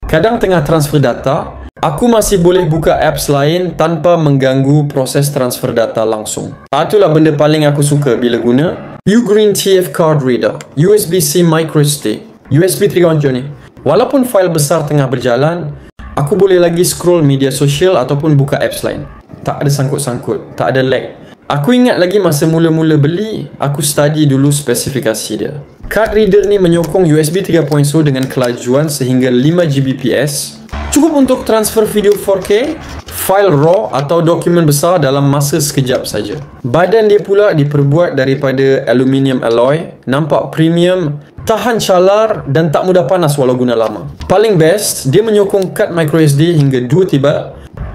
Kadang tengah transfer data, aku masih boleh buka apps lain tanpa mengganggu proses transfer data langsung. Itulah benda paling aku suka bila guna Ugreen TF Card Reader, USB-C micro SD, USB 3.0 ni. Walaupun fail besar tengah berjalan, aku boleh lagi scroll media sosial ataupun buka apps lain. Tak ada sangkut-sangkut, tak ada lag. Aku ingat lagi masa mula-mula beli, aku study dulu spesifikasi dia. Card reader ni menyokong USB 3.0 dengan kelajuan sehingga 5 Gbps. Cukup untuk transfer video 4K, file RAW atau dokumen besar dalam masa sekejap saja. Badan dia pula diperbuat daripada aluminium alloy, nampak premium, tahan calar dan tak mudah panas walau guna lama. Paling best, dia menyokong kad microSD hingga 2 TB,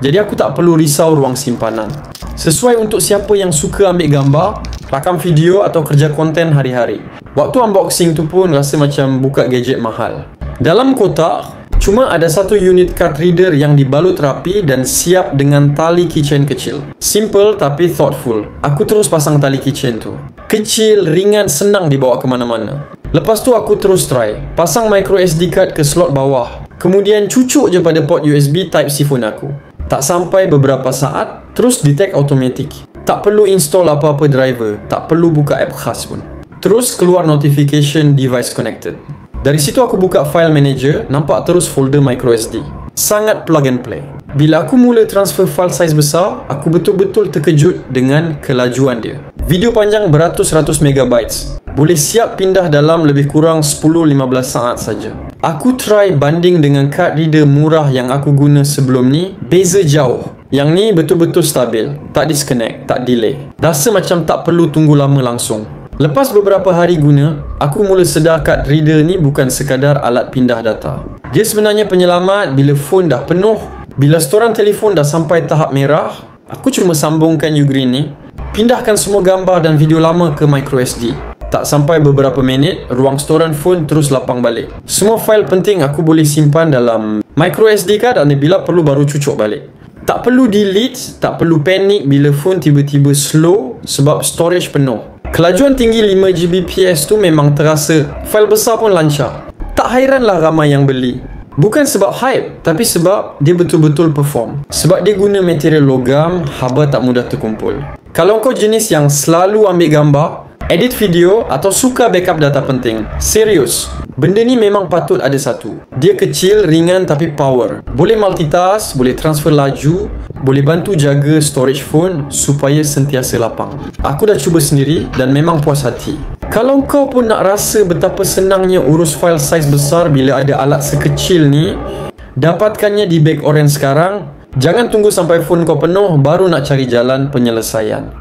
jadi aku tak perlu risau ruang simpanan. Sesuai untuk siapa yang suka ambil gambar, rakam video atau kerja konten hari-hari. Waktu unboxing tu pun rasa macam buka gadget mahal. Dalam kotak, cuma ada satu unit card reader yang dibalut rapi dan siap dengan tali keychain kecil. Simple tapi thoughtful. Aku terus pasang tali keychain tu. Kecil, ringan, senang dibawa ke mana-mana. Lepas tu aku terus try. Pasang micro SD card ke slot bawah. Kemudian cucuk je pada port USB Type-C phone aku. Tak sampai beberapa saat, terus detect automatic. Tak perlu install apa-apa driver. Tak perlu buka app khas pun. Terus keluar notification device connected. Dari situ aku buka file manager, nampak terus folder microSD. Sangat plug and play. Bila aku mula transfer file size besar, aku betul-betul terkejut dengan kelajuan dia. Video panjang beratus-ratus megabytes. Boleh siap pindah dalam lebih kurang 10-15 saat saja. Aku try banding dengan card reader murah yang aku guna sebelum ni, beza jauh. Yang ni betul-betul stabil, tak disconnect, tak delay. Rasa macam tak perlu tunggu lama langsung. Lepas beberapa hari guna, aku mula sedar card reader ni bukan sekadar alat pindah data. Dia sebenarnya penyelamat bila phone dah penuh. Bila storan telefon dah sampai tahap merah, aku cuma sambungkan Ugreen ni, pindahkan semua gambar dan video lama ke microSD. Tak sampai beberapa minit, ruang storan phone terus lapang balik. Semua fail penting aku boleh simpan dalam microSD card dan bila perlu baru cucuk balik. Tak perlu delete, tak perlu panik bila phone tiba-tiba slow sebab storage penuh. Kelajuan tinggi 5 Gbps tu memang terasa. Fail besar pun lancar. Tak hairanlah ramai yang beli. Bukan sebab hype, tapi sebab dia betul-betul perform. Sebab dia guna material logam, haba tak mudah terkumpul. Kalau kau jenis yang selalu ambil gambar, edit video atau suka backup data penting, serius, benda ni memang patut ada satu. Dia kecil, ringan tapi power. Boleh multitask, boleh transfer laju, boleh bantu jaga storage phone supaya sentiasa lapang. Aku dah cuba sendiri dan memang puas hati. Kalau kau pun nak rasa betapa senangnya urus file size besar bila ada alat sekecil ni, dapatkannya di Bag Orange sekarang. Jangan tunggu sampai phone kau penuh baru nak cari jalan penyelesaian.